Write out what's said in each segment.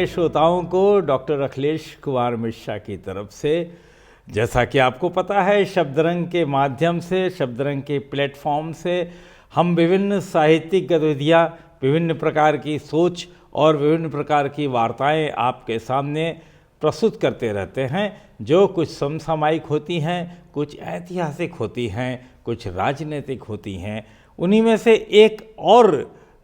श्रोताओं को डॉक्टर अखिलेश कुमार मिश्रा की तरफ से, जैसा कि आपको पता है, शब्दरंग के माध्यम से, शब्दरंग के प्लेटफॉर्म से हम विभिन्न साहित्यिक गतिविधियाँ, विभिन्न प्रकार की सोच और विभिन्न प्रकार की वार्ताएं आपके सामने प्रस्तुत करते रहते हैं, जो कुछ समसामयिक होती हैं, कुछ ऐतिहासिक होती हैं, कुछ राजनीतिक होती हैं। उन्हीं में से एक और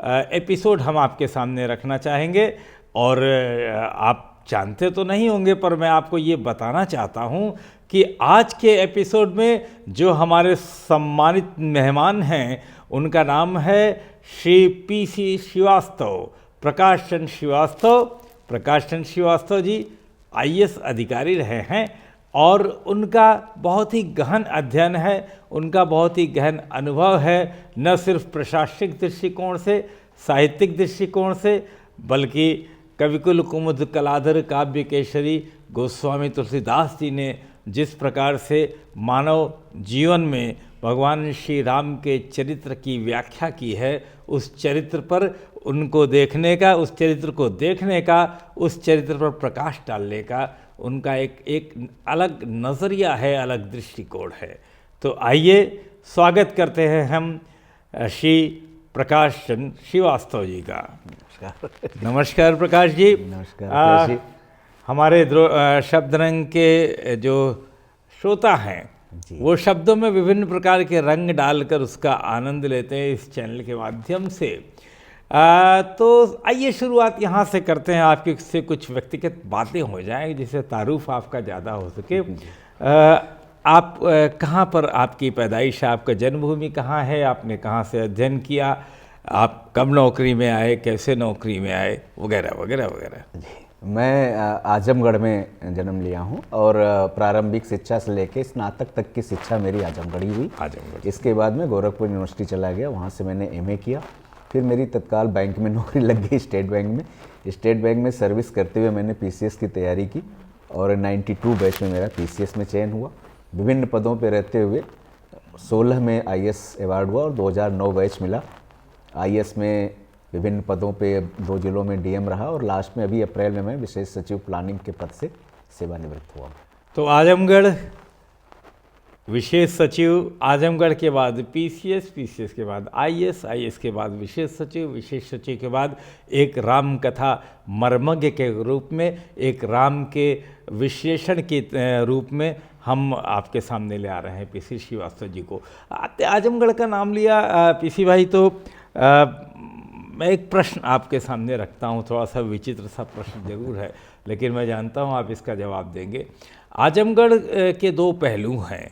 एपिसोड हम आपके सामने रखना चाहेंगे। और आप जानते तो नहीं होंगे, पर मैं आपको ये बताना चाहता हूँ कि आज के एपिसोड में जो हमारे सम्मानित मेहमान हैं, उनका नाम है श्री पीसी श्रीवास्तव, प्रकाश चंद्र श्रीवास्तव। प्रकाश चंद्र श्रीवास्तव जी आईएएस अधिकारी रहे हैं और उनका बहुत ही गहन अध्ययन है, उनका बहुत ही गहन अनुभव है, न सिर्फ प्रशासनिक दृष्टिकोण से, साहित्यिक दृष्टिकोण से, बल्कि कविकुल कुमुद कलाधर काव्य केसरी गोस्वामी तुलसीदास जी ने जिस प्रकार से मानव जीवन में भगवान श्री राम के चरित्र की व्याख्या की है, उस चरित्र पर उनको देखने का, उस चरित्र को देखने का, उस चरित्र पर प्रकाश डालने का उनका एक अलग नज़रिया है, अलग दृष्टिकोण है। तो आइए स्वागत करते हैं हम श्री प्रकाश चंद्र श्रीवास्तव जी का। नमस्कार प्रकाश जी। नमस्कार जी। हमारे शब्दरंग के जो श्रोता हैं वो शब्दों में विभिन्न प्रकार के रंग डालकर उसका आनंद लेते हैं इस चैनल के माध्यम से। तो आइए शुरुआत यहाँ से करते हैं, आपके से कुछ व्यक्तिगत बातें हो जाएं जिससे तारुफ आपका ज़्यादा हो सके। आप कहाँ पर आपकी पैदाइश है, आपका जन्मभूमि कहाँ है, आपने कहाँ से अध्ययन किया, आप कब नौकरी में आए, कैसे नौकरी में आए, वगैरह वगैरह वगैरह। मैं आजमगढ़ में जन्म लिया हूँ और प्रारंभिक शिक्षा से लेकर स्नातक तक की शिक्षा मेरी आजमगढ़ ही हुई। आजमगढ़। इसके बाद मैं गोरखपुर यूनिवर्सिटी चला गया, वहाँ से मैंने एमए किया। फिर मेरी तत्काल बैंक में नौकरी लग गई, स्टेट बैंक में। स्टेट बैंक में सर्विस करते हुए मैंने पीसीएस की तैयारी की और 92 बैच में मेरा पीसीएस में चयन हुआ। विभिन्न पदों पर रहते हुए 16 में आईएएस अवार्ड हुआ और 2009 बैच मिला। आईएएस में विभिन्न पदों पे 2 जिलों में डीएम रहा और लास्ट में अभी अप्रैल में मैं विशेष सचिव प्लानिंग के पद से सेवानिवृत्त हुआ। तो आजमगढ़ विशेष सचिव, आजमगढ़ के बाद पीसीएस, पीसीएस के बाद आईएएस, आईएएस के बाद विशेष सचिव, विशेष सचिव के बाद एक राम कथा मर्मज्ञ के रूप में, एक राम के विश्लेषण के रूप में हम आपके सामने ले आ रहे हैं पीसी श्रीवास्तव जी को। आजमगढ़ का नाम लिया पीसी भाई, तो मैं एक प्रश्न आपके सामने रखता हूँ, थोड़ा सा विचित्र सा प्रश्न जरूर है, लेकिन मैं जानता हूँ आप इसका जवाब देंगे। आजमगढ़ के 2 पहलू हैं।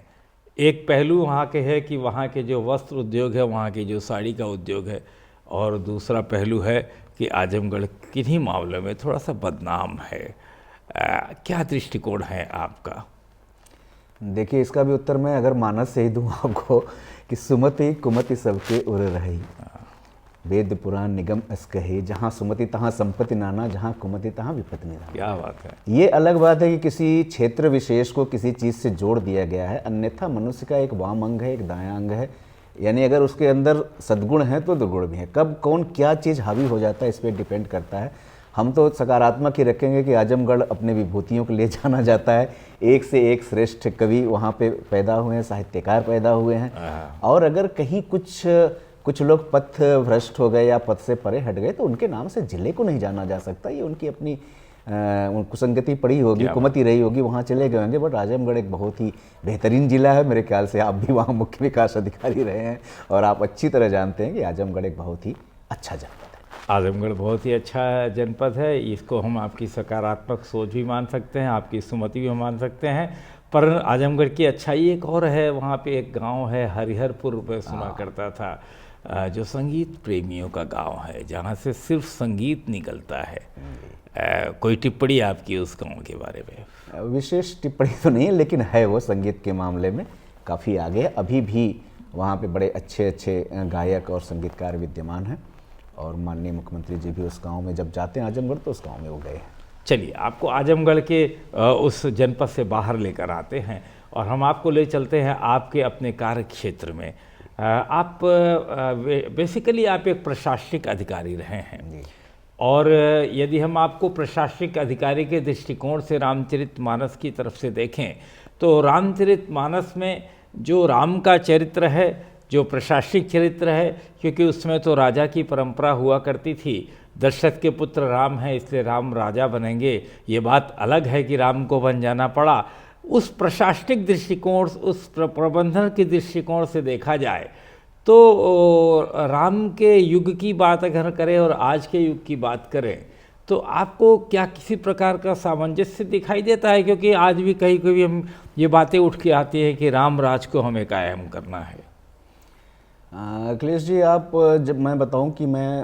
एक पहलू वहाँ के है कि वहाँ के जो वस्त्र उद्योग है, वहाँ की जो साड़ी का उद्योग है, और दूसरा पहलू है कि आजमगढ़ किन्हीं मामलों में थोड़ा सा बदनाम है। क्या दृष्टिकोण है आपका? देखिए, इसका भी उत्तर मैं अगर मानस से ही दूँ आपको कि सुमति कुमति सबके उर रही, वेद पुराण निगम अस कहे, जहाँ सुमति तहाँ संपत्ति नाना, जहाँ कुमति तहाँ विपत्ति निराना। क्या बात है। ये अलग बात है कि किसी क्षेत्र विशेष को किसी चीज़ से जोड़ दिया गया है, अन्यथा मनुष्य का एक वाम अंग है, एक दायां अंग है। यानी अगर उसके अंदर सद्गुण है तो दुर्गुण भी है। कब कौन क्या चीज़ हावी हो जाता है इस पर डिपेंड करता है। हम तो सकारात्मक ही रखेंगे कि आजमगढ़ अपने विभूतियों को ले जाना जाता है। एक से एक श्रेष्ठ कवि वहाँ पे पैदा हुए हैं, साहित्यकार पैदा हुए हैं। और अगर कहीं कुछ लोग पथ भ्रष्ट हो गए या पथ से परे हट गए तो उनके नाम से जिले को नहीं जाना जा सकता। ये उनकी अपनी कुसंगति पड़ी होगी, कुमति रही होगी, वहाँ चले गए होंगे। बट आजमगढ़ एक बहुत ही बेहतरीन जिला है। मेरे ख्याल से आप भी वहाँ मुख्य विकास अधिकारी रहे हैं और आप अच्छी तरह जानते हैं कि आजमगढ़ एक बहुत ही अच्छा जनपद है। आजमगढ़ बहुत ही अच्छा जनपद है। इसको हम आपकी सकारात्मक सोच भी मान सकते हैं, आपकी सुमति भी मान सकते हैं। पर आजमगढ़ की अच्छाई एक और है, वहाँ पे एक गांव है हरिहरपुर, में सुना करता था, जो संगीत प्रेमियों का गांव है, जहाँ से सिर्फ संगीत निकलता है। कोई टिप्पणी आपकी उस गांव के बारे में? विशेष टिप्पणी तो नहीं है, लेकिन है वो संगीत के मामले में काफ़ी आगे है। अभी भी वहाँ पे बड़े अच्छे अच्छे गायक और संगीतकार विद्यमान हैं और माननीय मुख्यमंत्री जी भी उस गांव में जब जाते हैं आजमगढ़ तो उस गांव में वो गए हैं। चलिए, आपको आजमगढ़ के उस जनपद से बाहर लेकर आते हैं और हम आपको ले चलते हैं आपके अपने कार्य क्षेत्र में। आप बेसिकली आप एक प्रशासनिक अधिकारी रहे हैं और यदि हम आपको प्रशासनिक अधिकारी के दृष्टिकोण से रामचरितमानस की तरफ से देखें तो रामचरितमानस में जो राम का चरित्र है, जो प्रशासनिक चरित्र है, क्योंकि उसमें तो राजा की परंपरा हुआ करती थी, दशरथ के पुत्र राम हैं इसलिए राम राजा बनेंगे, ये बात अलग है कि राम को बन जाना पड़ा। उस प्रशासनिक दृष्टिकोण, उस प्रबंधन के दृष्टिकोण से देखा जाए तो राम के युग की बात अगर करें और आज के युग की बात करें तो आपको क्या किसी प्रकार का सामंजस्य दिखाई देता है? क्योंकि आज भी कहीं कभी हम ये बातें उठ के आती हैं कि राम राज को हमें कायम करना है। अखिलेश जी, आप जब मैं बताऊं कि मैं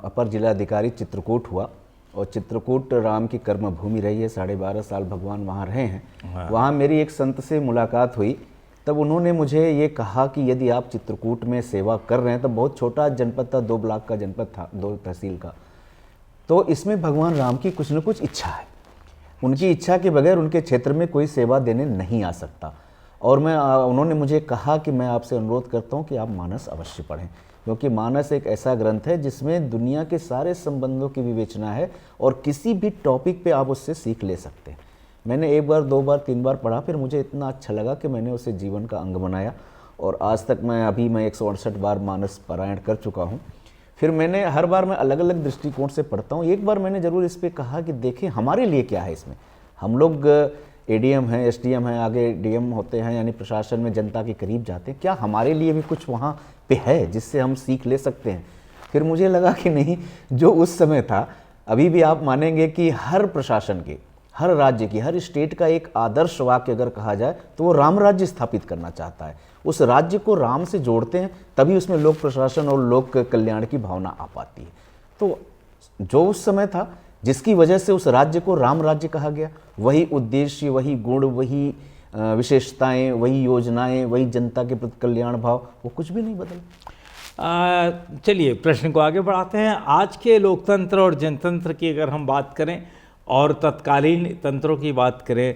अपर जिलाधिकारी चित्रकूट हुआ और चित्रकूट राम की कर्मभूमि रही है, 12.5 साल भगवान वहाँ रहे हैं। हाँ। वहाँ मेरी एक संत से मुलाकात हुई, तब उन्होंने मुझे ये कहा कि यदि आप चित्रकूट में सेवा कर रहे हैं, तब बहुत छोटा जनपद था, 2 ब्लॉक का जनपद था, 2 तहसील का, तो इसमें भगवान राम की कुछ न कुछ इच्छा है। उनकी इच्छा के बगैर उनके क्षेत्र में कोई सेवा देने नहीं आ सकता। और उन्होंने मुझे कहा कि मैं आपसे अनुरोध करता हूँ कि आप मानस अवश्य पढ़ें, क्योंकि मानस एक ऐसा ग्रंथ है जिसमें दुनिया के सारे संबंधों की विवेचना है और किसी भी टॉपिक पे आप उससे सीख ले सकते हैं। मैंने 1 बार 2 बार 3 बार पढ़ा, फिर मुझे इतना अच्छा लगा कि मैंने उसे जीवन का अंग बनाया और आज तक मैं 168 बार मानस पारायण कर चुका हूँ। फिर मैंने हर बार मैं अलग अलग दृष्टिकोण से पढ़ता हूँ। एक बार मैंने ज़रूर इस पर कहा कि देखें हमारे लिए क्या है इसमें। हम लोग एडीएम हैं, एसडीएम हैं, आगे डीएम होते हैं, यानी प्रशासन में जनता के करीब जाते हैं, क्या हमारे लिए भी कुछ वहाँ पे है जिससे हम सीख ले सकते हैं? फिर मुझे लगा कि नहीं, जो उस समय था, अभी भी आप मानेंगे कि हर प्रशासन के, हर राज्य की, हर स्टेट का एक आदर्श वाक्य अगर कहा जाए तो वो राम राज्य स्थापित करना चाहता है। उस राज्य को राम से जोड़ते हैं, तभी उसमें लोक प्रशासन और लोक कल्याण की भावना आ पाती है। तो जो उस समय था, जिसकी वजह से उस राज्य को राम राज्य कहा गया, वही उद्देश्य, वही गुण, वही विशेषताएं, वही योजनाएं, वही जनता के प्रति कल्याण भाव, वो कुछ भी नहीं बदला। चलिए प्रश्न को आगे बढ़ाते हैं। आज के लोकतंत्र और जनतंत्र की अगर हम बात करें और तत्कालीन तंत्रों की बात करें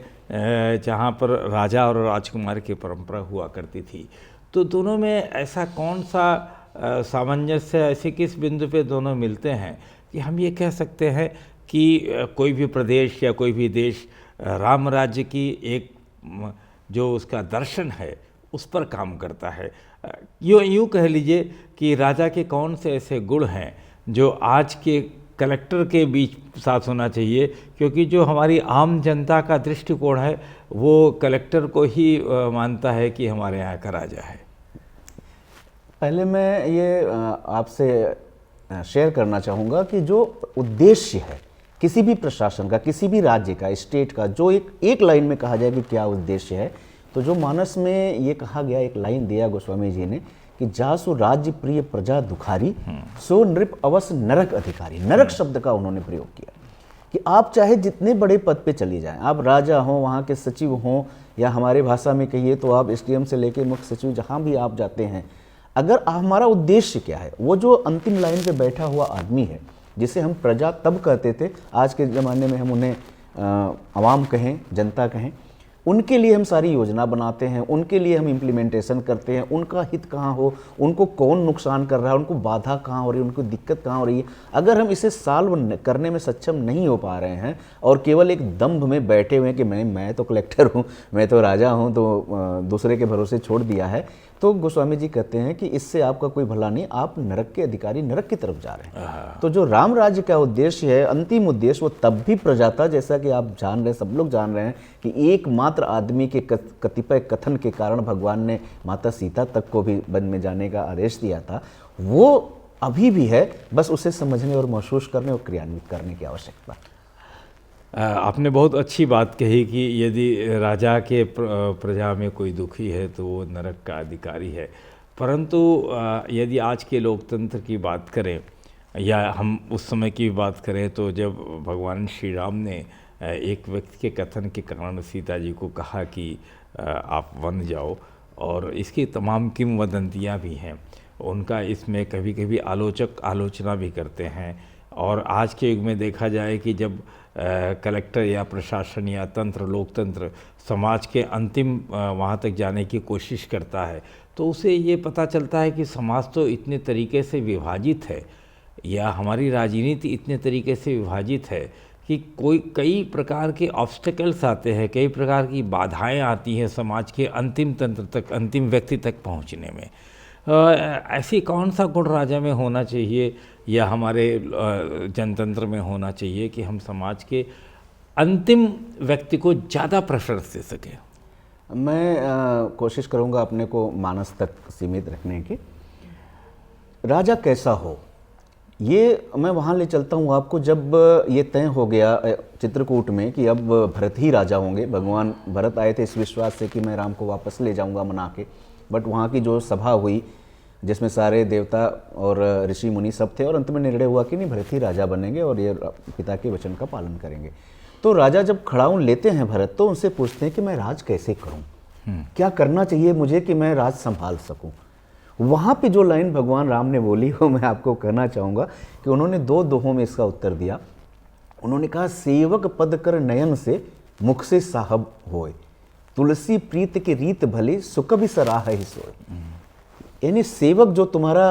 जहाँ पर राजा और राजकुमार की परंपरा हुआ करती थी, तो दोनों में ऐसा कौन सा सामंजस्य, ऐसे किस बिंदु पे दोनों मिलते हैं कि हम ये कह सकते हैं कि कोई भी प्रदेश या कोई भी देश राम राज्य की एक जो उसका दर्शन है उस पर काम करता है? यूँ कह लीजिए कि राजा के कौन से ऐसे गुण हैं जो आज के कलेक्टर के बीच साथ होना चाहिए, क्योंकि जो हमारी आम जनता का दृष्टिकोण है वो कलेक्टर को ही मानता है कि हमारे यहाँ का राजा है। पहले मैं ये आपसे शेयर करना चाहूँगा कि जो उद्देश्य है किसी भी प्रशासन का, किसी भी राज्य का, स्टेट का, जो एक लाइन में कहा जाए कि क्या उद्देश्य है, तो जो मानस में ये कहा गया, एक लाइन दिया गोस्वामी जी ने कि जासु राज्य प्रिय प्रजा दुखारी, सो नृप अवश्य नरक अधिकारी। नरक शब्द का उन्होंने प्रयोग किया कि आप चाहे जितने बड़े पद पे चले जाएं, आप राजा हों, वहाँ के सचिव हों, या हमारे भाषा में कहिए तो आप एसडीएम से लेकर मुख्य सचिव, जहाँ भी आप जाते हैं, अगर हमारा उद्देश्य क्या है, वो जो अंतिम लाइन पे बैठा हुआ आदमी है, जिसे हम प्रजा तब कहते थे, आज के ज़माने में हम उन्हें आवाम कहें, जनता कहें, उनके लिए हम सारी योजना बनाते हैं, उनके लिए हम इम्प्लीमेंटेशन करते हैं। उनका हित कहाँ हो, उनको कौन नुकसान कर रहा है, उनको बाधा कहाँ हो रही है, उनको दिक्कत कहाँ हो रही है, अगर हम इसे सॉल्व करने में सक्षम नहीं हो पा रहे हैं और केवल एक दंभ में बैठे हुए हैं कि मैं तो कलेक्टर हूँ, मैं तो राजा हूँ, तो दूसरे के भरोसे छोड़ दिया है, तो गोस्वामी जी कहते हैं कि इससे आपका कोई भला नहीं, आप नरक के अधिकारी, नरक की तरफ जा रहे हैं। तो जो राम राज्य का उद्देश्य है, अंतिम उद्देश्य, वो तब भी प्रजा था, जैसा कि आप जान रहे हैं, सब लोग जान रहे हैं कि एकमात्र आदमी के कतिपय कथन के कारण भगवान ने माता सीता तक को भी वन में जाने का आदेश दिया था। वो अभी भी है, बस उसे समझने और महसूस करने और क्रियान्वित करने की आवश्यकता। आपने बहुत अच्छी बात कही कि यदि राजा के प्रजा में कोई दुखी है तो वो नरक का अधिकारी है। परंतु यदि आज के लोकतंत्र की बात करें या हम उस समय की बात करें, तो जब भगवान श्री राम ने एक व्यक्ति के कथन के कारण सीता जी को कहा कि आप वन जाओ, और इसकी तमाम किंवदंतियाँ भी हैं, उनका इसमें कभी कभी आलोचक आलोचना भी करते हैं। और आज के युग में देखा जाए कि जब कलेक्टर या प्रशासन या तंत्र, लोकतंत्र समाज के अंतिम वहाँ तक जाने की कोशिश करता है, तो उसे ये पता चलता है कि समाज तो इतने तरीके से विभाजित है, या हमारी राजनीति इतने तरीके से विभाजित है कि कई प्रकार के ऑब्स्टेकल्स आते हैं, कई प्रकार की बाधाएं आती हैं समाज के अंतिम तंत्र तक, अंतिम व्यक्ति तक पहुंचने में। ऐसी कौन सा गुण राजा में होना चाहिए या हमारे जनतंत्र में होना चाहिए कि हम समाज के अंतिम व्यक्ति को ज़्यादा प्रेफरेंस दे सकें? मैं कोशिश करूंगा अपने को मानस तक सीमित रखने की। राजा कैसा हो ये मैं वहाँ ले चलता हूँ आपको। जब ये तय हो गया चित्रकूट में कि अब भरत ही राजा होंगे, भगवान भरत आए थे इस विश्वास से कि मैं राम को वापस ले जाऊँगा मना के, बट वहाँ की जो सभा हुई जिसमें सारे देवता और ऋषि मुनि सब थे और अंत में निर्णय हुआ कि नहीं, भरत ही राजा बनेंगे और ये पिता के वचन का पालन करेंगे। तो राजा जब खड़ाऊँ लेते हैं भरत, तो उनसे पूछते हैं कि मैं राज कैसे करूँ, क्या करना चाहिए मुझे कि मैं राज संभाल सकूँ। वहाँ पे जो लाइन भगवान राम ने बोली वो मैं आपको कहना चाहूँगा कि उन्होंने 2 दोहों में इसका उत्तर दिया। उन्होंने कहा, सेवक पद कर नयन से मुख से साहब होए, तुलसी प्रीत की रीत भली सुख भी सराह ही सोए। यानी सेवक जो तुम्हारा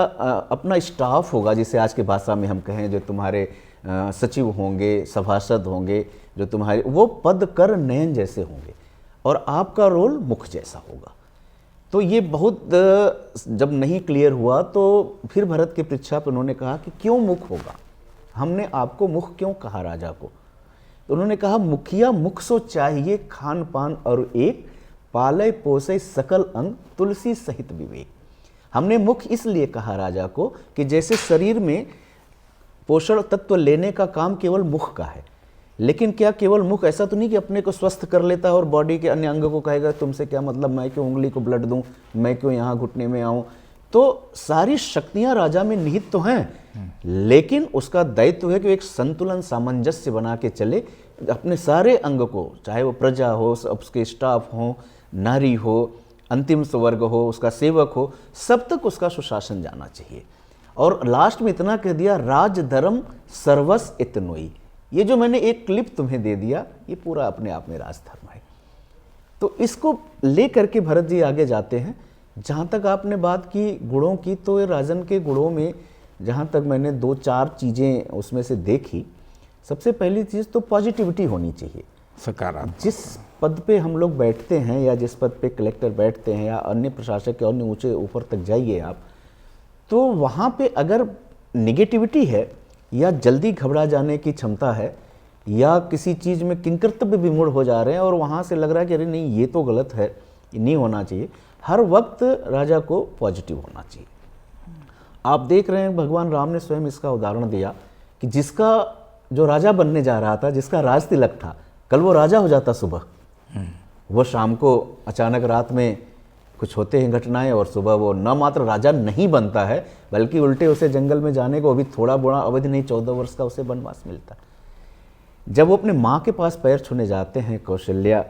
अपना स्टाफ होगा, जिसे आज की भाषा में हम कहें, जो तुम्हारे सचिव होंगे, सभासद होंगे, जो तुम्हारे वो पद कर नयन जैसे होंगे और आपका रोल मुख जैसा होगा। तो ये बहुत जब नहीं क्लियर हुआ तो फिर भरत के पृच्छा पर उन्होंने कहा कि क्यों मुख होगा, हमने आपको मुख क्यों कहा राजा को। तो उन्होंने कहा, मुखिया मुख सो चाहिए खान पान और एक, पालय पोसे सकल अंग तुलसी सहित विवेक। हमने मुख इसलिए कहा राजा को कि जैसे शरीर में पोषण तत्व लेने का काम केवल मुख का है, लेकिन क्या केवल मुख ऐसा तो नहीं कि अपने को स्वस्थ कर लेता है और बॉडी के अन्य अंग को कहेगा तुमसे क्या मतलब, मैं क्यों उंगली को ब्लड दूं, मैं क्यों यहाँ घुटने में आऊं। तो सारी शक्तियां राजा में निहित तो हैं, लेकिन उसका दायित्व है कि एक संतुलन सामंजस्य बना के चले अपने सारे अंग को, चाहे वो प्रजा हो, उसके स्टाफ हो, नारी हो, अंतिम स्वर्ग हो, उसका सेवक हो, सब तक उसका सुशासन जाना चाहिए। और लास्ट में इतना कह दिया, राज धर्म सर्वस इतनोई। ये जो मैंने एक क्लिप तुम्हें दे दिया, ये पूरा अपने आप में राजधर्म है। तो इसको लेकर के भरत जी आगे जाते हैं। जहाँ तक आपने बात की गुणों की, तो ये राजन के गुणों में जहाँ तक मैंने 2-4 चीज़ें उसमें से देखी, सबसे पहली चीज़ तो पॉजिटिविटी होनी चाहिए। सकारात्मक। जिस पद पे हम लोग बैठते हैं या जिस पद पे कलेक्टर बैठते हैं या अन्य प्रशासक के अन्य ऊँचे ऊपर तक जाइए आप, तो वहाँ पे अगर निगेटिविटी है या जल्दी घबरा जाने की क्षमता है या किसी चीज़ में किंकर्तव्य विमूढ़ हो जा रहे हैं और वहाँ से लग रहा है कि अरे नहीं ये तो गलत है, ये नहीं होना चाहिए, हर वक्त राजा को पॉजिटिव होना चाहिए। आप देख रहे हैं भगवान राम ने स्वयं इसका उदाहरण दिया कि जिसका जो राजा बनने जा रहा था, जिसका राज तिलक था, कल वो राजा हो जाता सुबह, वो शाम को अचानक रात में कुछ होते हैं घटनाएं और सुबह वो न मात्र राजा नहीं बनता है बल्कि उल्टे उसे जंगल में जाने को अभी थोड़ा बड़ा अवधि नहीं 14 वर्ष का उसे वनवास मिलता। जब वो अपने माँ के पास पैर छूने जाते हैं कौशल्या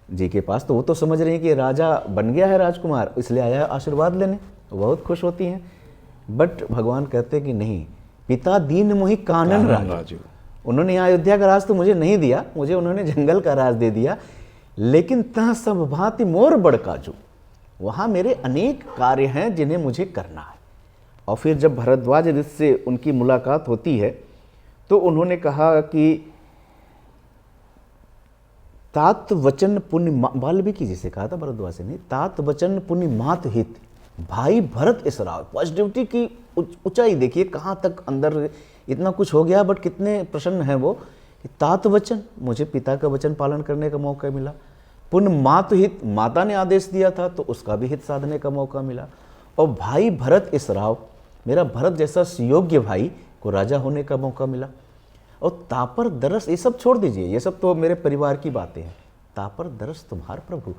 जी के पास, तो वो तो समझ रहे हैं कि राजा बन गया है राजकुमार, इसलिए आया आशीर्वाद लेने, बहुत खुश होती हैं। बट भगवान कहते कि नहीं, पिता दीन मोहि कानन राजू। उन्होंने यहाँ अयोध्या का राज तो मुझे नहीं दिया, मुझे उन्होंने जंगल का राज दे दिया, लेकिन तह सब भांति मोर बड़काजू, वहाँ मेरे अनेक कार्य हैं जिन्हें मुझे करना है। और फिर जब भरद्वाज ऋषि से उनकी मुलाकात होती है तो उन्होंने कहा कि तात वचन पुण्य, वाल्मीकि जी से कहा था भरद्वाज ने, तात वचन पुण्य मात हित भाई भरत इसराव। पॉजिटिविटी की ऊंचाई देखिए कहाँ तक अंदर इतना कुछ हो गया, बट कितने प्रसन्न हैं वो कि तात वचन, मुझे पिता का वचन पालन करने का मौका मिला। पुण्य मात हित, माता ने आदेश दिया था तो उसका भी हित साधने का मौका मिला। और भाई भरत इसराव, मेरा भरत जैसा सुयोग्य भाई को राजा होने का मौका मिला। और तापर दरस, ये सब छोड़ दीजिए, ये सब तो मेरे परिवार की बातें हैं। तापर दरस तुम्हार प्रभु,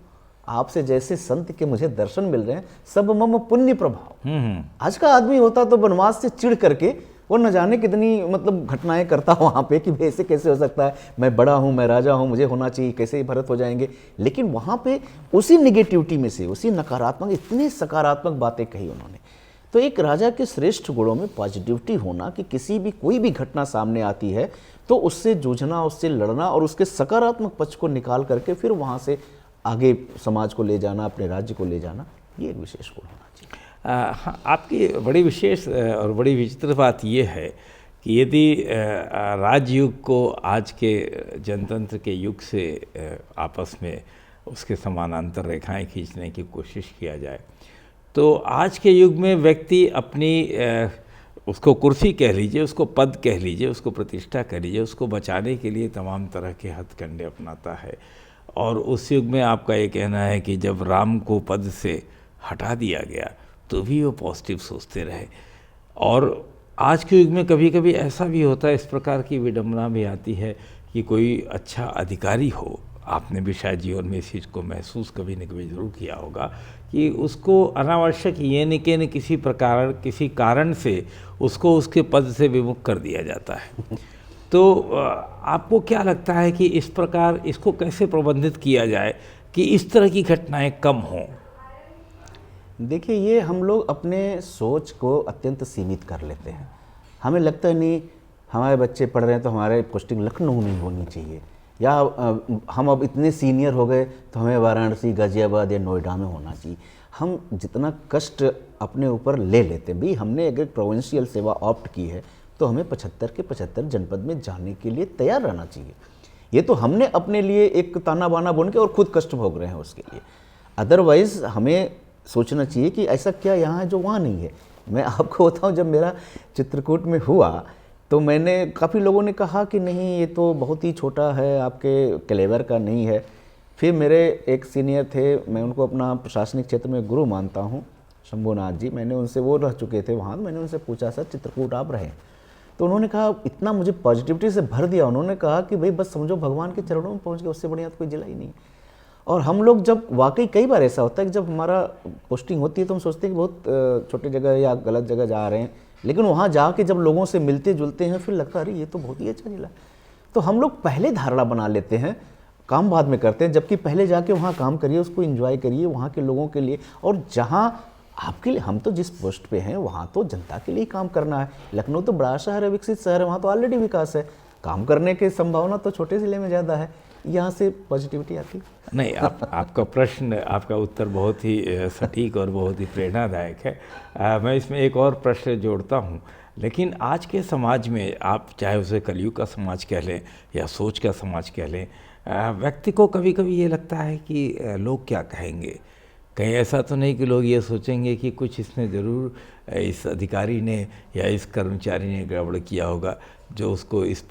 आपसे जैसे संत के मुझे दर्शन मिल रहे हैं, सब मम पुण्य प्रभाव। आज का आदमी होता तो वनवास से चिढ़ करके वो न जाने कितनी मतलब घटनाएं करता वहाँ पे कि ऐसे कैसे हो सकता है, मैं बड़ा हूँ, मैं राजा हूँ, मुझे होना चाहिए, कैसे ही भरत हो जाएंगे। लेकिन वहाँ पे उसी निगेटिविटी में से, उसी नकारात्मक, इतनी सकारात्मक बातें कही उन्होंने। तो एक राजा के श्रेष्ठ गुणों में पॉजिटिविटी होना कि किसी भी कोई भी घटना सामने आती है तो उससे जूझना, उससे लड़ना और उसके सकारात्मक पक्ष को निकाल करके फिर वहाँ से आगे समाज को ले जाना, अपने राज्य को ले जाना, ये एक विशेष गुण होना चाहिए। हाँ, आपकी बड़ी विशेष और बड़ी विचित्र बात ये है कि यदि राजयुग को आज के जनतंत्र के युग से आपस में उसके समानांतर रेखाएं खींचने की कोशिश किया जाए, तो आज के युग में व्यक्ति अपनी उसको कुर्सी कह लीजिए, उसको पद कह लीजिए, उसको प्रतिष्ठा कह लीजिए, उसको बचाने के लिए तमाम तरह के हथकंडे अपनाता है। और उस युग में आपका ये कहना है कि जब राम को पद से हटा दिया गया तो भी वो पॉजिटिव सोचते रहे। और आज के युग में कभी कभी ऐसा भी होता है, इस प्रकार की विडंबना भी आती है कि कोई अच्छा अधिकारी हो, आपने भी शायद जीवन में इस चीज़ को महसूस कभी न कभी ज़रूर किया होगा कि उसको अनावश्यक ये न कि किसी प्रकार किसी कारण से उसको उसके पद से विमुख कर दिया जाता है। तो आपको क्या लगता है कि इस प्रकार इसको कैसे प्रबंधित किया जाए कि इस तरह की घटनाएं कम हों? देखिए, ये हम लोग अपने सोच को अत्यंत सीमित कर लेते हैं। हमें लगता है नहीं, हमारे बच्चे पढ़ रहे हैं तो हमारे पोस्टिंग लखनऊ में होनी चाहिए, या हम अब इतने सीनियर हो गए तो हमें वाराणसी, गाजियाबाद या नोएडा में होना चाहिए। हम जितना कष्ट अपने ऊपर ले लेते हैं, भाई हमने अगर प्रोविंशियल सेवा ऑप्ट की है तो हमें 75 के 75 जनपद में जाने के लिए तैयार रहना चाहिए। ये तो हमने अपने लिए एक ताना बाना बुन के और खुद कष्ट भोग रहे हैं उसके लिए। अदरवाइज़ हमें सोचना चाहिए कि ऐसा क्या यहाँ है जो वहाँ नहीं है। मैं आपको बताऊँ, जब मेरा चित्रकूट में हुआ तो मैंने काफ़ी लोगों ने कहा कि नहीं, ये तो बहुत ही छोटा है, आपके कलेवर का नहीं है। फिर मेरे एक सीनियर थे, मैं उनको अपना प्रशासनिक क्षेत्र में गुरु मानता हूँ, शंभुनाथ जी, मैंने उनसे, वो रह चुके थे वहाँ, तो मैंने उनसे पूछा, सर चित्रकूट आप रहे? तो उन्होंने कहा, इतना मुझे पॉजिटिविटी से भर दिया, उन्होंने कहा कि भाई बस समझो भगवान के चरणों में पहुँच गए, उससे बढ़िया तो कोई जिला ही नहीं। और हम लोग जब, वाकई कई बार ऐसा होता है कि जब हमारा पोस्टिंग होती है तो हम सोचते हैं कि बहुत छोटी जगह या गलत जगह जा रहे हैं, लेकिन वहाँ जाके जब लोगों से मिलते जुलते हैं फिर लगता है अरे ये तो बहुत ही अच्छा जिला। तो हम लोग पहले धारणा बना लेते हैं, काम बाद में करते हैं, जबकि पहले जाके वहाँ काम करिए, उसको एंजॉय करिए वहाँ के लोगों के लिए। और जहाँ आपके लिए, हम तो जिस पोस्ट पे हैं वहाँ तो जनता के लिए काम करना है। लखनऊ तो बड़ा शहर है, विकसित शहर है, वहाँ तो ऑलरेडी विकास है, काम करने की संभावना तो छोटे ज़िले में ज़्यादा है, यहाँ से पॉजिटिविटी आती नहीं। आपका प्रश्न, आपका उत्तर बहुत ही सटीक और बहुत ही प्रेरणादायक है। मैं इसमें एक और प्रश्न जोड़ता हूँ, लेकिन आज के समाज में, आप चाहे उसे कलयुग का समाज कह लें या सोच का समाज कह लें, व्यक्ति को कभी कभी ये लगता है कि लोग क्या कहेंगे। कहीं ऐसा तो नहीं कि लोग ये सोचेंगे कि कुछ इसने ज़रूर, इस अधिकारी ने या इस कर्मचारी ने गड़बड़ किया होगा जो उसको इस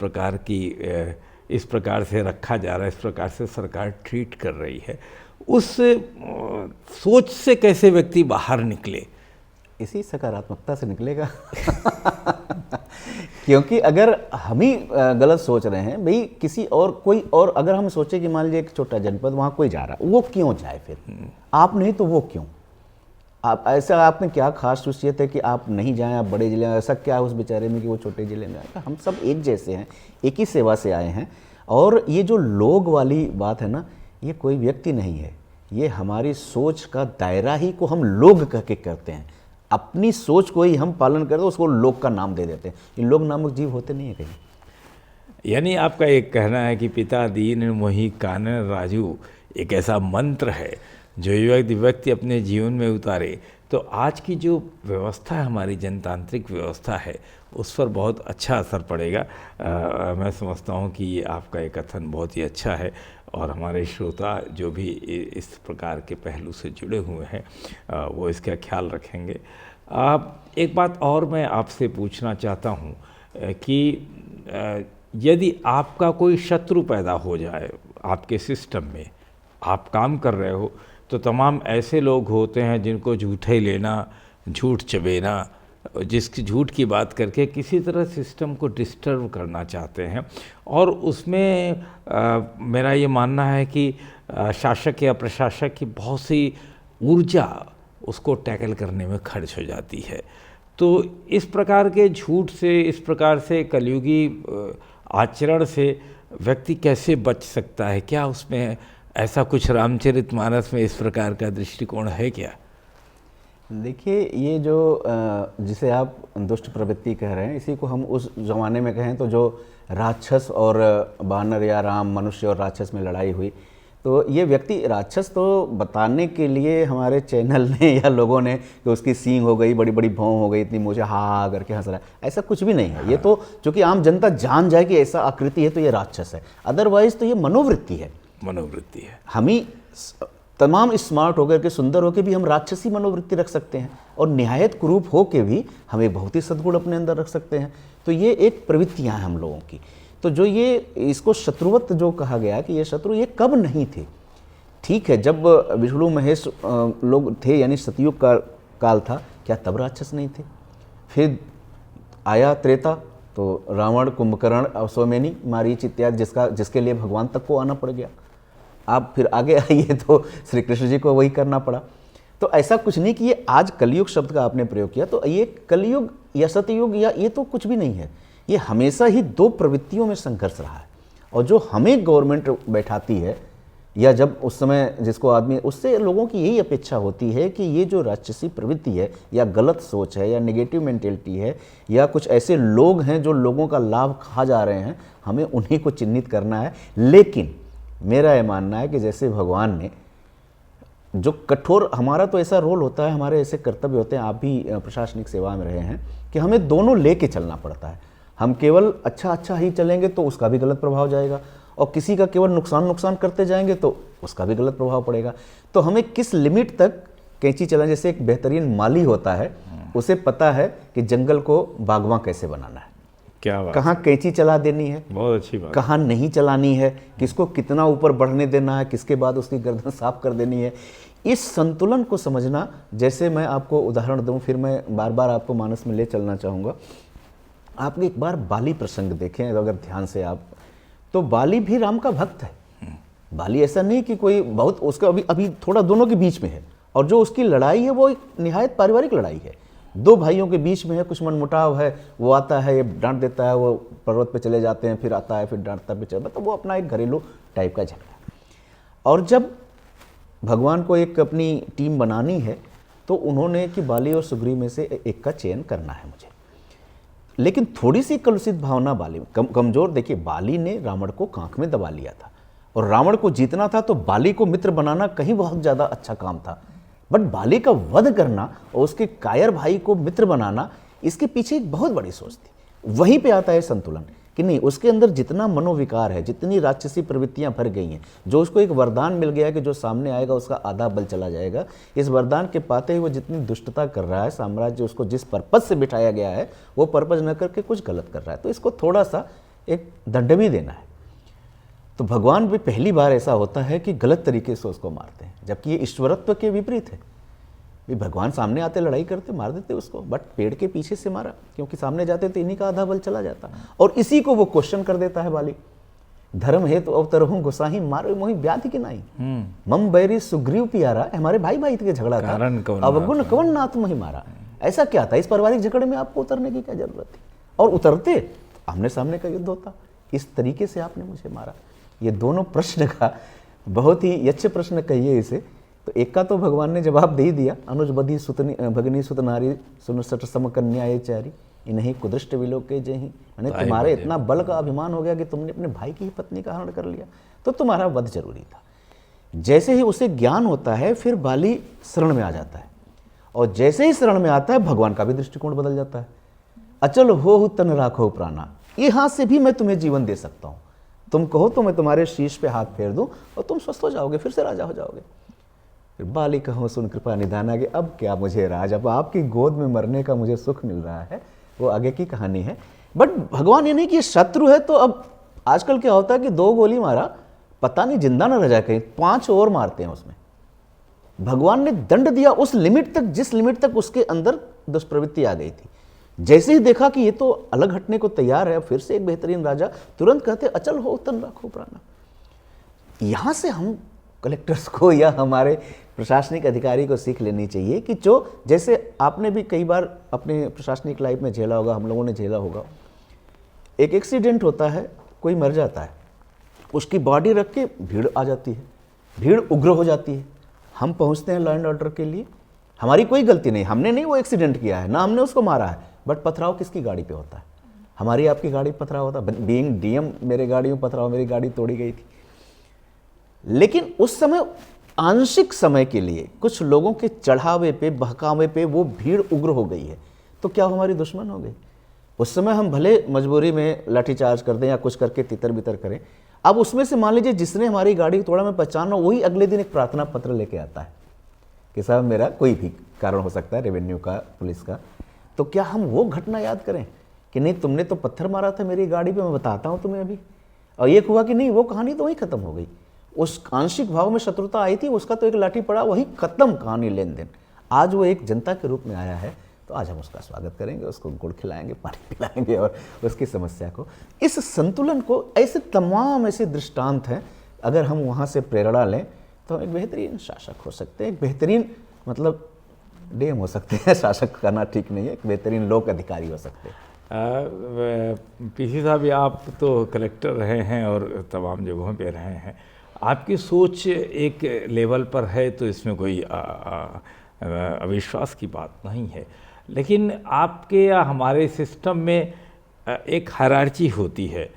प्रकार से रखा जा रहा है, इस प्रकार से सरकार ट्रीट कर रही है। उस सोच से कैसे व्यक्ति बाहर निकले? इसी सकारात्मकता से निकलेगा। क्योंकि अगर हम ही गलत सोच रहे हैं, भाई किसी और, कोई और, अगर हम सोचे कि मान लीजिए एक छोटा जनपद, वहाँ कोई जा रहा है, वो क्यों जाए? फिर आप नहीं तो वो क्यों? आप ऐसा, आप में क्या खास खासियत है कि आप नहीं जाएं, आप बड़े जिले में? ऐसा क्या है उस बेचारे में कि वो छोटे जिले में आए? हम सब एक जैसे हैं, एक ही सेवा से आए हैं। और ये जो लोग वाली बात है ना, ये कोई व्यक्ति नहीं है, ये हमारी सोच का दायरा ही को हम लोग कह के करते हैं। अपनी सोच को ही हम पालन करते हैं, उसको लोग का नाम दे देते हैं। ये लोग नामक जीव होते नहीं है कहीं। यानी आपका एक कहना है कि पिता दीन मोहि कानन राजू एक ऐसा मंत्र है जो व्यक्ति अपने जीवन में उतारे तो आज की जो व्यवस्था है, हमारी जनतांत्रिक व्यवस्था है, उस पर बहुत अच्छा असर पड़ेगा। मैं समझता हूँ कि ये आपका एक कथन बहुत ही अच्छा है और हमारे श्रोता जो भी इस प्रकार के पहलू से जुड़े हुए हैं वो इसका ख्याल रखेंगे। एक बात और मैं आपसे पूछना चाहता हूँ कि यदि आपका कोई शत्रु पैदा हो जाए आपके सिस्टम में, आप काम कर रहे हो, तो तमाम ऐसे लोग होते हैं जिनको झूठे लेना, झूठ चबेना, जिसकी झूठ की बात करके किसी तरह सिस्टम को डिस्टर्ब करना चाहते हैं। और उसमें मेरा ये मानना है कि शासक या प्रशासक की बहुत सी ऊर्जा उसको टैकल करने में खर्च हो जाती है। तो इस प्रकार के झूठ से, इस प्रकार से कलयुगी आचरण से व्यक्ति कैसे बच सकता है? क्या उसमें ऐसा कुछ रामचरितमानस में इस प्रकार का दृष्टिकोण है क्या? देखिए, ये जो जिसे आप दुष्ट प्रवृत्ति कह रहे हैं, इसी को हम उस ज़माने में कहें तो जो राक्षस और वानर या राम, मनुष्य और राक्षस में लड़ाई हुई, तो ये व्यक्ति राक्षस तो बताने के लिए हमारे चैनल ने या लोगों ने कि उसकी सींग हो गई, बड़ी बड़ी भौं हो गई, इतनी मुझे हा करके हंस रहा है, ऐसा कुछ भी नहीं है। ये तो चूंकि आम जनता जान जाए कि ऐसा आकृति है तो ये राक्षस है, अदरवाइज तो ये मनोवृत्ति है। मनोवृत्ति है। हम ही तमाम स्मार्ट होकर के, सुंदर होकर भी हम राक्षसी मनोवृत्ति रख सकते हैं, और निहायत कुरूप होकर भी हम एक बहुत ही सद्गुण अपने अंदर रख सकते हैं। तो ये एक प्रवृत्तियाँ हैं हम लोगों की। तो जो ये इसको शत्रुवत जो कहा गया कि ये शत्रु, ये कब नहीं थे? ठीक है, जब विष्णु महेश लोग थे, यानी सतयुग का काल था, क्या तब राक्षस नहीं थे? फिर आया त्रेता, तो रावण, कुंभकर्ण, अश्वमेनी, मारीच इत्यादि, जिसके लिए भगवान तक को आना पड़ गया। आप फिर आगे आइए तो श्री कृष्ण जी को वही करना पड़ा। तो ऐसा कुछ नहीं कि ये आज कलयुग शब्द का आपने प्रयोग किया तो ये कलयुग या सतयुग या ये तो कुछ भी नहीं है। ये हमेशा ही दो प्रवृत्तियों में संघर्ष रहा है, और जो हमें गवर्नमेंट बैठाती है या जब उस समय जिसको आदमी, उससे लोगों की यही अपेक्षा होती है कि ये जो राक्षसी प्रवृत्ति है या गलत सोच है या नेगेटिव मेंटेलिटी है या कुछ ऐसे लोग हैं जो लोगों का लाभ खा जा रहे हैं, हमें उन्हीं को चिन्हित करना है। लेकिन मेरा ये मानना है कि जैसे भगवान ने जो कठोर, हमारा तो ऐसा रोल होता है, हमारे ऐसे कर्तव्य होते हैं, आप भी प्रशासनिक सेवा में रहे हैं, कि हमें दोनों लेके चलना पड़ता है। हम केवल अच्छा ही चलेंगे तो उसका भी गलत प्रभाव जाएगा, और किसी का केवल नुकसान करते जाएंगे तो उसका भी गलत प्रभाव पड़ेगा। तो हमें किस लिमिट तक कैंची चलाएं। जैसे एक बेहतरीन माली होता है, उसे पता है कि जंगल को बागवां कैसे बनाना है, क्या बात, कहाँ कैंची चला देनी है, बहुत अच्छी बात, कहाँ नहीं चलानी है, किसको कितना ऊपर बढ़ने देना है, किसके बाद उसकी गर्दन साफ कर देनी है। इस संतुलन को समझना, जैसे मैं आपको उदाहरण दूं, फिर मैं बार बार आपको मानस में ले चलना चाहूँगा। आपने एक बार बाली प्रसंग देखें अगर ध्यान से आप, तो बाली भी राम का भक्त है। बाली ऐसा नहीं कि कोई बहुत, उसका अभी थोड़ा दोनों के बीच में है, और जो उसकी लड़ाई है वो एक निहायत पारिवारिक लड़ाई है, दो भाइयों के बीच में है, कुछ मनमुटाव है, वो आता है, ये डांट देता है, वो पर्वत पे चले जाते हैं, फिर आता है, फिर डांटता पे चलता, तो वो अपना एक घरेलू टाइप का झगड़ा। और जब भगवान को एक अपनी टीम बनानी है तो उन्होंने कि बाली और सुग्रीव में से एक का चयन करना है मुझे, लेकिन थोड़ी सी कलुषित भावना बाली कमजोर। देखिए, बाली ने रावण को कांख में दबा लिया था, और रावण को जीतना था, तो बाली को मित्र बनाना कहीं बहुत ज़्यादा अच्छा काम था। बट बाली का वध करना और उसके कायर भाई को मित्र बनाना, इसके पीछे एक बहुत बड़ी सोच थी। वहीं पे आता है संतुलन कि नहीं, उसके अंदर जितना मनोविकार है, जितनी राक्षसी प्रवृत्तियां भर गई हैं, जो उसको एक वरदान मिल गया कि जो सामने आएगा उसका आधा बल चला जाएगा, इस वरदान के पाते ही वो जितनी दुष्टता कर रहा है, साम्राज्य उसको जिस पर्पज से बिठाया गया है वो पर्पज न करके कुछ गलत कर रहा है, तो इसको थोड़ा सा एक दंड भी देना है। तो भगवान भी पहली बार ऐसा होता है कि गलत तरीके से उसको मारते हैं, जबकि ये ईश्वरत्व के विपरीत है। भगवान सामने आते लड़ाई करते मार देते उसको, बट पेड़ के पीछे से मारा, क्योंकि सामने जाते तो इन्हीं का आधा बल चला जाता। और इसी को वो क्वेश्चन कर देता है बाली, धर्म है तो अवतरहूं गोसाही, मारो मोहि व्याधि के नाही, मम बैरी सुग्रीव प्यारा। हमारे भाई भाई के झगड़ा था, अवगुण कवन नाथ मोहि मारा। ऐसा क्या था? इस पारिवारिक झगड़े में आपको उतरने की क्या जरूरत थी? और उतरते आमने सामने का युद्ध होता, इस तरीके से आपने मुझे मारा। ये दोनों प्रश्न का बहुत ही यच्छ प्रश्न कहिए इसे। तो एक का तो भगवान ने जवाब दे ही दिया, अनुज बधी सुतनी भगनी सुत नारी सुन सट सम कन्याए चारी, इन्हीं कुदृष्ट विलोक के जही। मैंने तुम्हारे इतना बल का अभिमान हो गया कि तुमने अपने भाई की ही पत्नी का हरण कर लिया, तो तुम्हारा वध जरूरी था। जैसे ही उसे ज्ञान होता है फिर बाली शरण में आ जाता है, और जैसे ही शरण में आता है भगवान का भी दृष्टिकोण बदल जाता है। अचल हो तन राखो प्राणा, ये हाथ से भी मैं तुम्हें जीवन दे सकता हूँ, तुम कहो तो मैं तुम्हारे शीश पे हाथ फेर दूं और तुम स्वस्थ हो जाओगे, फिर से राजा हो जाओगे। फिर बाली कहो सुन कृपा निधान, आगे अब क्या मुझे राज, अब आपकी गोद में मरने का मुझे सुख मिल रहा है, वो आगे की कहानी है। बट भगवान ये नहीं कि शत्रु है तो अब आजकल क्या होता है कि 2 गोली मारा, पता नहीं जिंदा ना रह जाए, कहीं 5 और मारते हैं उसमें। भगवान ने दंड दिया उस लिमिट तक जिस लिमिट तक उसके अंदर दुष्प्रवृत्ति आ गई थी। जैसे ही देखा कि ये तो अलग हटने को तैयार है, फिर से एक बेहतरीन राजा, तुरंत कहते अचल हो तन राखो प्राणा। यहां से हम कलेक्टर्स को या हमारे प्रशासनिक अधिकारी को सीख लेनी चाहिए कि जो, जैसे आपने भी कई बार अपने प्रशासनिक लाइफ में झेला होगा, हम लोगों ने झेला होगा, एक एक्सीडेंट होता है, कोई मर जाता है, उसकी बॉडी रख के भीड़ आ जाती है, भीड़ उग्र हो जाती है, हम पहुंचते हैं लॉ एंड ऑर्डर के लिए, हमारी कोई गलती नहीं, हमने नहीं वो एक्सीडेंट किया है, ना हमने उसको मारा है, बट पथराव किसकी गाड़ी पे होता है? हमारी आपकी गाड़ी पथराव होता है। बीइंग डीएम मेरे गाड़ी में पथराव, मेरी गाड़ी तोड़ी गई थी। लेकिन उस समय आंशिक समय के लिए कुछ लोगों के चढ़ावे पे, बहकावे पे वो भीड़ उग्र हो गई है, तो क्या वो हमारी दुश्मन हो गई? उस समय हम भले मजबूरी में लाठीचार्ज कर दें या कुछ करके तितर बितर करें। अब उसमें से मान लीजिए जिसने हमारी गाड़ी को तोड़ा, मैं पहचान रहा हूं, वही अगले दिन एक प्रार्थना पत्र लेके आता है कि साहब मेरा कोई भी कारण हो सकता है, रेवेन्यू का, पुलिस का, तो क्या हम वो घटना याद करें कि नहीं तुमने तो पत्थर मारा था मेरी गाड़ी पे, मैं बताता हूँ तुम्हें अभी, और ये हुआ कि नहीं, वो कहानी तो वहीं खत्म हो गई। उस आंशिक भाव में शत्रुता आई थी, उसका तो एक लाठी पड़ा, वही खत्म कहानी, लेन देन। आज वो एक जनता के रूप में आया है, तो आज हम उसका स्वागत करेंगे, उसको गुड़ खिलाएंगे, पानी पिलाएंगे और उसकी समस्या को, इस संतुलन को, ऐसे तमाम ऐसे दृष्टांत हैं, अगर हम वहाँ से प्रेरणा लें तो हम एक बेहतरीन शासक हो सकते हैं, एक बेहतरीन मतलब डीएम हो सकते हैं, शासक करना ठीक नहीं है, एक बेहतरीन लोक अधिकारी हो सकते हैं। पीसी साहब, आप तो कलेक्टर रहे हैं और तमाम जगहों पे रहे हैं, आपकी सोच एक लेवल पर है तो इसमें कोई अविश्वास की बात नहीं है, लेकिन आपके या हमारे सिस्टम में एक हायरार्ची होती है,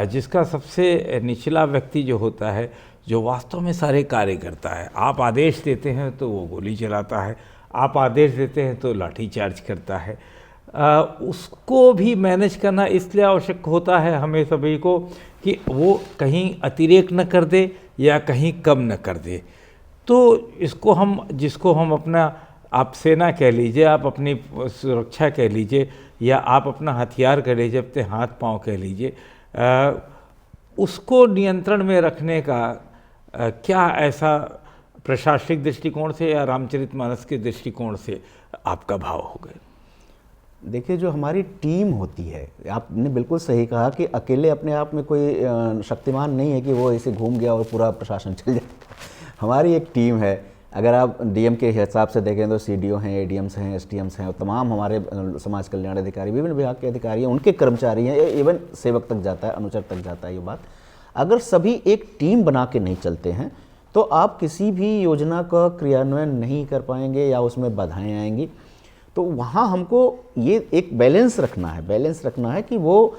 जिसका सबसे निचला व्यक्ति जो होता है, जो वास्तव में सारे कार्य करता है। आप आदेश देते हैं तो वो गोली चलाता है, आप आदेश देते हैं तो लाठी चार्ज करता है। उसको भी मैनेज करना इसलिए आवश्यक होता है हमें सभी को कि वो कहीं अतिरेक न कर दे या कहीं कम न कर दे। तो इसको हम, जिसको हम अपना, आप सेना कह लीजिए, आप अपनी सुरक्षा कह लीजिए, या आप अपना हथियार कह लीजिए, अपने हाथ पांव कह लीजिए, उसको नियंत्रण में रखने का क्या ऐसा प्रशासनिक दृष्टिकोण से या रामचरितमानस के दृष्टिकोण से आपका भाव हो गया? देखिए, जो हमारी टीम होती है, आपने बिल्कुल सही कहा कि अकेले अपने आप में कोई शक्तिमान नहीं है कि वो ऐसे घूम गया और पूरा प्रशासन चल जाएगा। हमारी एक टीम है। अगर आप डीएम के हिसाब से देखें तो सीडीओ हैं, एडीएम्स हैं, एसडीएम्स हैं, और तमाम हमारे समाज कल्याण अधिकारी, विभिन्न विभाग के अधिकारी हैं, उनके कर्मचारी हैं, इवन सेवक तक जाता है, अनुचर तक जाता है ये बात। अगर सभी एक टीम बना के नहीं चलते हैं तो आप किसी भी योजना का क्रियान्वयन नहीं कर पाएंगे या उसमें बाधाएं आएंगी। तो वहाँ हमको ये एक बैलेंस रखना है कि वो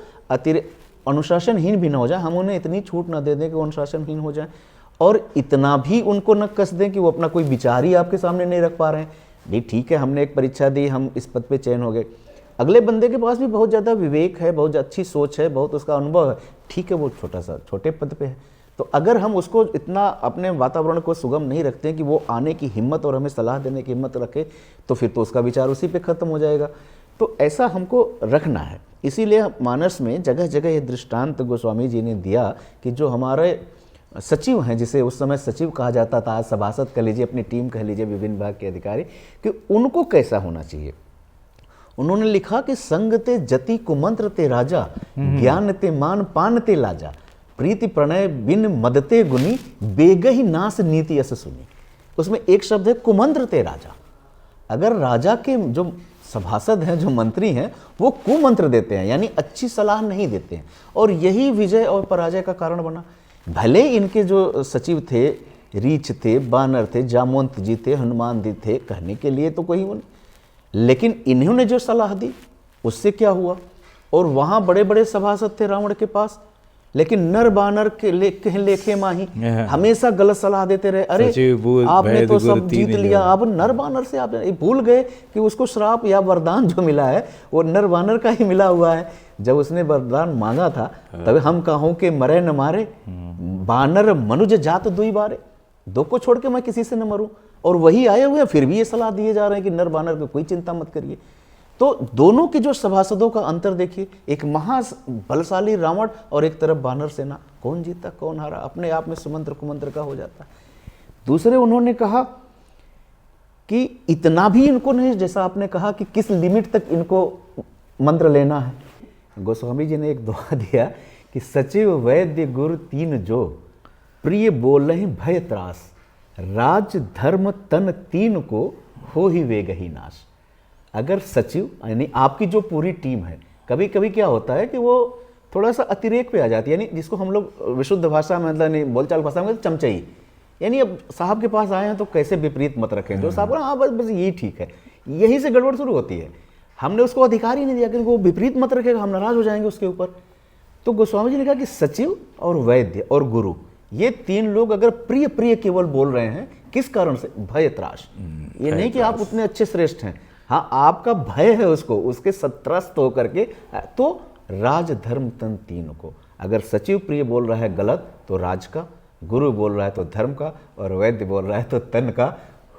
अनुशासनहीन भी ना हो जाए, हम उन्हें इतनी छूट ना दे दें कि वो अनुशासनहीन हो जाए, और इतना भी उनको न कस दें कि वो अपना कोई विचार ही आपके सामने नहीं रख पा रहे हैं। नहीं, ठीक है, हमने एक परीक्षा दी, हम इस पद पे चयन हो गए, अगले बंदे के पास भी बहुत ज़्यादा विवेक है, बहुत अच्छी सोच है, बहुत उसका अनुभव है, ठीक है, वो छोटे पद पे है, तो अगर हम उसको इतना अपने वातावरण को सुगम नहीं रखते हैं कि वो आने की हिम्मत और हमें सलाह देने की हिम्मत रखे, तो फिर तो उसका विचार उसी पे ख़त्म हो जाएगा। तो ऐसा हमको रखना है। इसीलिए मानस में जगह जगह ये दृष्टांत गोस्वामी जी ने दिया कि जो हमारे सचिव हैं, जिसे उस समय सचिव कहा जाता था, आज सभासद कह लीजिए, अपनी टीम कह लीजिए, विभिन्न विभाग के अधिकारी, कि उनको कैसा होना चाहिए। उन्होंने लिखा कि संग ते जति कुमंत्र ते राजा, ज्ञान ते मान पान ते लाजा, प्रीति प्रणय बिन मदते गुनी, बेगहि नास नीति यस सुनी। उसमें एक शब्द है कुमंत्र ते राजा। अगर राजा के जो सभासद हैं, जो मंत्री हैं, वो कुमंत्र देते हैं, यानी अच्छी सलाह नहीं देते हैं, और यही विजय और पराजय का कारण बना। भले इनके जो सचिव थे, रीछ थे, बानर थे, जामवंत जी थे, हनुमान जी थे, कहने के लिए तो कोई नहीं, लेकिन इन्होंने जो सलाह दी उससे क्या हुआ। और वहां बड़े बड़े सभासद थे रावण के पास, लेकिन नर बानर के लेखे माही हमेशा गलत सलाह देते रहे। अरे आपने तो सब जीत लिया, अब नर बानर से आप भूल गए कि उसको श्राप या वरदान जो मिला है वो नर बानर का ही मिला हुआ है। जब उसने वरदान मांगा था तब हम कहूं कि मरे न मारे, बानर मनुज जात दुई बारे, दो को छोड़ के मैं किसी से न मरूं, और वही आए हुए फिर भी ये सलाह दिए जा रहे हैं कि नर बानर की कोई चिंता मत करिए। तो दोनों के जो सभासदों का अंतर देखिए, एक महा बलशाली रावण और एक तरफ बानर सेना, कौन जीता कौन हारा अपने आप में सुमंत्र कुमंत्र का हो जाता है। दूसरे उन्होंने कहा कि इतना भी इनको नहीं, जैसा आपने कहा कि किस लिमिट तक इनको मंत्र लेना है। गोस्वामी जी ने एक दुआ दिया कि सचिव वैद्य गुरु तीन जो, प्रिय बोलहि भय त्रास, राज धर्म तन तीन को हो ही वेगहि नाश। अगर सचिव यानी आपकी जो पूरी टीम है, कभी कभी क्या होता है कि वो थोड़ा सा अतिरेक पे आ जाती है, यानी जिसको हम लोग विशुद्ध भाषा में, मतलब बोलचाल भाषा में चमचई, यानी अब साहब के पास आए हैं तो कैसे विपरीत मत रखें, जो साहब हाँ बस यही ठीक है, यहीं से गड़बड़ शुरू होती है। हमने उसको अधिकार ही नहीं दिया कि वो विपरीत मत रखेगा, हम नाराज हो जाएंगे उसके ऊपर। तो गोस्वामी जी ने कहा कि सचिव और वैद्य और गुरु ये 3 लोग अगर प्रिय प्रिय केवल बोल रहे हैं, किस कारण से? भय त्रास। ये नहीं कि आप उतने अच्छे श्रेष्ठ हैं, हाँ आपका भय है उसको, उसके सत्रस्त होकर के। तो राज धर्म तन तीन को, अगर सचिव प्रिय बोल रहा है गलत तो राज का, गुरु बोल रहा है तो धर्म का, और वैद्य बोल रहा है तो तन का,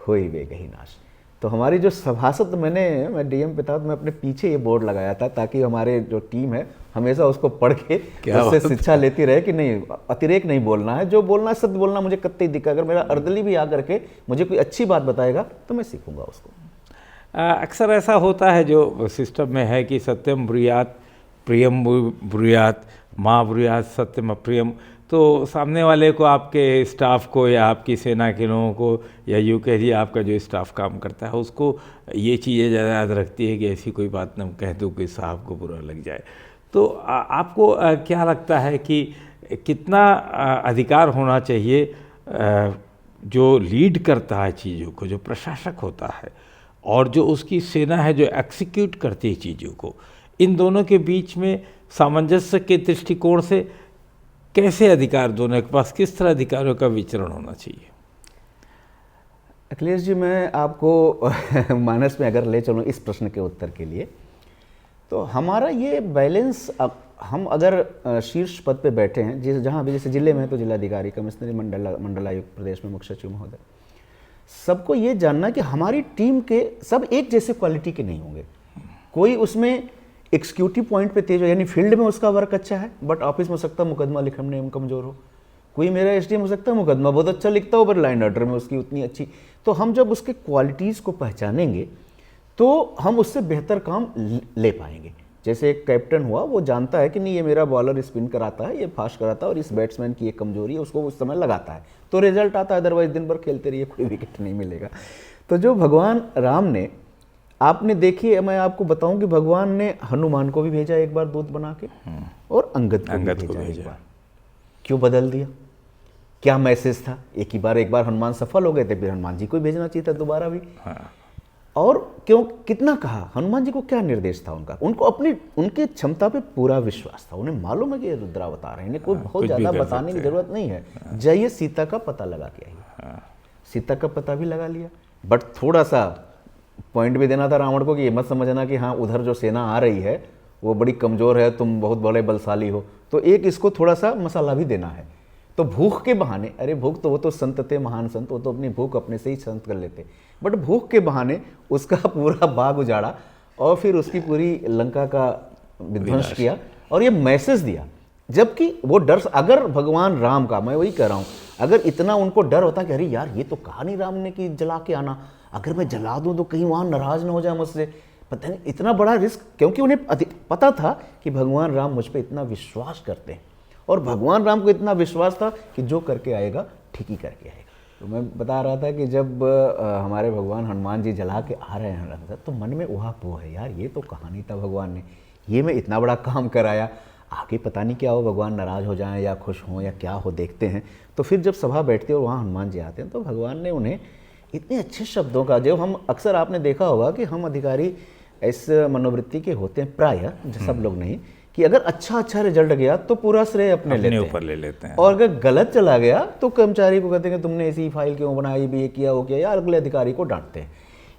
होई वे गही नाश। तो हमारी जो सभासद, मैं डीएम पे था तो मैं अपने पीछे ये बोर्ड लगाया था ताकि हमारे जो टीम है हमेशा उसको पढ़ के उससे शिक्षा लेती रहे कि नहीं, अतिरेक नहीं बोलना है, जो बोलना है सत्य बोलना। मुझे कत्ते दिक्कत, अगर मेरा अर्दली भी आकर के मुझे कोई अच्छी बात बताएगा तो मैं सीखूंगा उसको। अक्सर ऐसा होता है जो सिस्टम में है कि सत्यम ब्रूयात प्रियम ब्रूयात माँ ब्रूयात सत्यम अप्रियम। तो सामने वाले को, आपके स्टाफ को या आपकी सेना के लोगों को, या यूँ कह दिए आपका जो स्टाफ काम करता है उसको ये चीज़ें ज़्यादा याद रखती है कि ऐसी कोई बात न कह दूँ कि साहब को बुरा लग जाए। तो आपको क्या लगता है कि कितना अधिकार होना चाहिए जो लीड करता है चीज़ों को, जो प्रशासक होता है, और जो उसकी सेना है जो एग्जीक्यूट करती है चीज़ों को, इन दोनों के बीच में सामंजस्य के दृष्टिकोण से कैसे अधिकार दोनों के पास, किस तरह अधिकारों का विचरण होना चाहिए? अखिलेश जी, मैं आपको मानस में अगर ले चलूँ इस प्रश्न के उत्तर के लिए, तो हमारा ये बैलेंस, अब हम अगर शीर्ष पद पे बैठे हैं, जहाँ भी जैसे जिले में है तो जिलाधिकारी, कमिश्नरी, मंडलायुक्त, प्रदेश में मुख्य सचिव महोदय, सबको ये जानना कि हमारी टीम के सब एक जैसे क्वालिटी के नहीं होंगे। कोई उसमें एग्जीक्यूटिव पॉइंट पे तेज हो, यानी फील्ड में उसका वर्क अच्छा है, बट ऑफिस में हो सकता है मुकदमा लिखने में कमजोर हो। कोई मेरा एसडीएम हो सकता है मुकदमा बहुत अच्छा लिखता हो, पर लाइन ऑर्डर में उसकी उतनी अच्छी। तो हम जब उसके क्वालिटीज़ को पहचानेंगे तो हम उससे बेहतर काम ले पाएंगे। जैसे एक कैप्टन हुआ, वो जानता है कि नहीं ये मेरा बॉलर स्पिन कराता है, ये फास्ट कराता है, और इस बैट्समैन की एक कमजोरी है, उसको उस समय लगाता है तो रिजल्ट आता है, अदरवाइज दिन भर खेलते रहिए कोई विकेट नहीं मिलेगा। तो जो भगवान राम ने, आपने देखिए, मैं आपको बताऊं कि भगवान ने हनुमान को भी भेजा एक बार दूत बना के, और अंगद को भी भेजा एक बार। क्यों बदल दिया? क्या मैसेज था? एक बार हनुमान सफल हो गए थे, फिर हनुमान जी को भेजना चाहिए था दोबारा भी। और क्यों, कितना कहा? हनुमान जी को क्या निर्देश था उनका? उनको उनकी क्षमता पे पूरा विश्वास था, उन्हें मालूम है कि ये रुद्रावतार है, इन्हें कोई बहुत ज्यादा बताने की जरूरत नहीं है, जाइए सीता का पता लगा के आइए। सीता का पता भी लगा लिया, बट थोड़ा सा पॉइंट भी देना था रावण को कि ये मत समझना कि हाँ उधर जो सेना आ रही है वो बड़ी कमजोर है, तुम बहुत बड़े बलशाली हो, तो एक इसको थोड़ा सा मसाला भी देना है। तो भूख के बहाने, अरे भूख तो वो तो संत थे, महान संत, वो तो अपनी भूख अपने से ही शांत कर लेते, बट भूख के बहाने उसका पूरा बाग उजाड़ा और फिर उसकी पूरी लंका का विध्वंस किया और ये मैसेज दिया। जबकि वो डर, अगर भगवान राम का, मैं वही कह रहा हूँ, अगर इतना उनको डर होता कि अरे यार ये तो कहा नहीं राम ने कि जला के आना, अगर मैं जला दूं तो कहीं वहाँ नाराज ना हो जाए मुझसे, पता नहीं इतना बड़ा रिस्क, क्योंकि उन्हें पता था कि भगवान राम मुझ पर इतना विश्वास करते हैं और भगवान राम को इतना विश्वास था कि जो करके आएगा ठीक ही करके आएगा। तो मैं बता रहा था कि जब हमारे भगवान हनुमान जी जला के आ रहे हैं तो मन में उहापोह है, यार ये तो कहानी था भगवान ने, ये मैं इतना बड़ा काम कराया, आगे पता नहीं क्या हो, भगवान नाराज हो जाएं या खुश हों या क्या हो, देखते हैं। तो फिर जब सभा बैठती है और वहाँ हनुमान जी आते हैं तो भगवान ने उन्हें इतने अच्छे शब्दों का, जो हम अक्सर, आपने देखा होगा कि हम अधिकारी इस मनोवृत्ति के होते हैं प्रायः, सब लोग नहीं, कि अगर अच्छा रिजल्ट गया तो पूरा श्रेय अपने ऊपर ले लेते हैं, और अगर गलत चला गया तो कर्मचारी को कहते हैं कि तुमने ऐसी फाइल क्यों बनाई, भी ये किया वो किया, या अगले अधिकारी को डांटते हैं।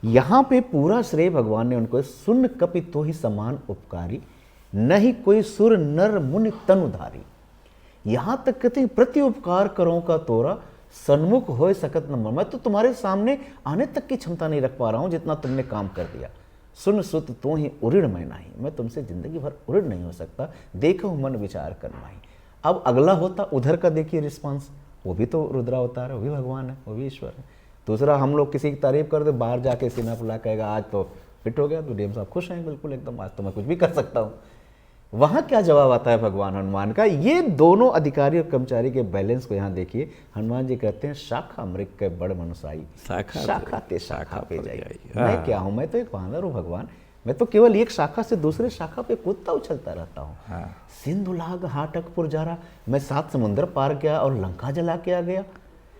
यहाँ पे पूरा श्रेय भगवान ने उनको, सुन कपि तो ही समान उपकारी, नहीं कोई सुर नर मुनि तनुधारी। यहाँ तक कहते हैं प्रति उपकार करो का तोरा, सन्मुख हो सकत न, मैं तो तुम्हारे सामने आने तक की क्षमता नहीं रख पा रहा हूँ जितना तुमने काम कर दिया। सुन सुत तो ही उऋण मैं नहीं, मैं तुमसे जिंदगी भर उऋण नहीं हो सकता, देखो मन विचार कर माही। अब अगला होता उधर का, देखिए रिस्पांस, वो भी तो रुद्रावतार है, वो भी भगवान है, वो भी ईश्वर है। दूसरा, हम लोग किसी की तारीफ कर दे, बाहर जाके सीना फुला कहेगा आज तो फिट हो गया, तो डीएम साहब खुश हैं बिल्कुल एकदम, आज तो मैं कुछ भी कर सकता हूँ। वहाँ क्या जवाब आता है भगवान हनुमान का? ये दोनों अधिकारी और कर्मचारी के बैलेंस को यहाँ देखिए। हनुमान जी कहते हैं शाखा मृग के बड़ मनुसाई, शाखा ते शाखा पे जाई। मैं क्या हूँ? मैं तो एक वानर हूँ भगवान, मैं तो केवल एक शाखा से दूसरे शाखा पे कूदता उछलता रहता हूँ। सिंधु लाग हाटकपुर जा रहा, मैं 7 समुद्र पार गया और लंका जला के आ गया।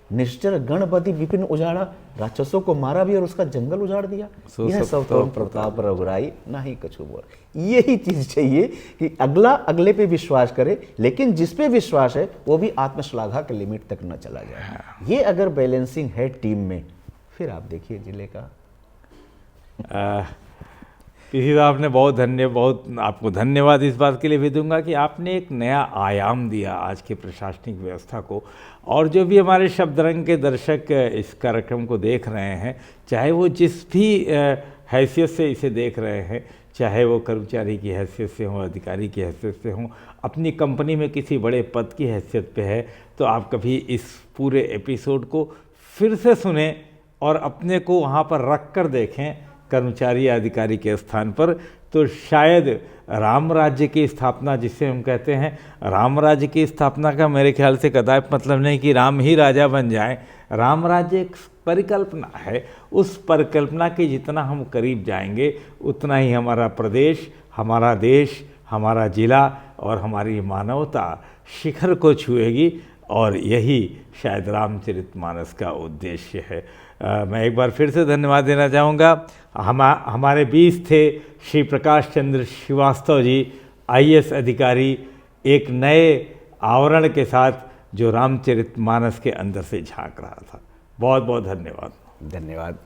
निश्चर गणपति विपिन उजाड़ा, राक्षसों को मारा भी और उसका जंगल उजाड़ दिया। यह सब तो प्रताप रघुराई ना ही कछु बोल। यही चीज चाहिए कि अगला अगले पे विश्वास करे, लेकिन जिस पे विश्वास है वो भी आत्मश्लाघा के लिमिट तक न चला जाए। ये अगर बैलेंसिंग है टीम में, फिर आप देखिए जिले का। पीसी साहब ने बहुत आपको धन्यवाद इस बात के लिए भी दूंगा कि आपने एक नया आयाम दिया आज के प्रशासनिक व्यवस्था को। और जो भी हमारे शब्दरंग के दर्शक इस कार्यक्रम को देख रहे हैं, चाहे वो जिस भी हैसियत से इसे देख रहे हैं, चाहे वो कर्मचारी की हैसियत से हों, अधिकारी की हैसियत से हों, अपनी कंपनी में किसी बड़े पद की हैसियत पे है, तो आप कभी इस पूरे एपिसोड को फिर से सुने और अपने को वहाँ पर रख कर देखें कर्मचारी या अधिकारी के स्थान पर, तो शायद राम राज्य की स्थापना जिसे हम कहते हैं, राम राज्य की स्थापना का मेरे ख्याल से कदापि मतलब नहीं कि राम ही राजा बन जाएं। राम राज्य एक परिकल्पना है, उस परिकल्पना के जितना हम करीब जाएंगे उतना ही हमारा प्रदेश, हमारा देश, हमारा जिला और हमारी मानवता शिखर को छुएगी। और यही शायद रामचरितमानस का उद्देश्य है। मैं एक बार फिर से धन्यवाद देना चाहूँगा। हमारे बीच थे श्री प्रकाश चंद्र श्रीवास्तव जी, IAS अधिकारी, एक नए आवरण के साथ जो रामचरितमानस के अंदर से झांक रहा था। बहुत बहुत धन्यवाद। धन्यवाद।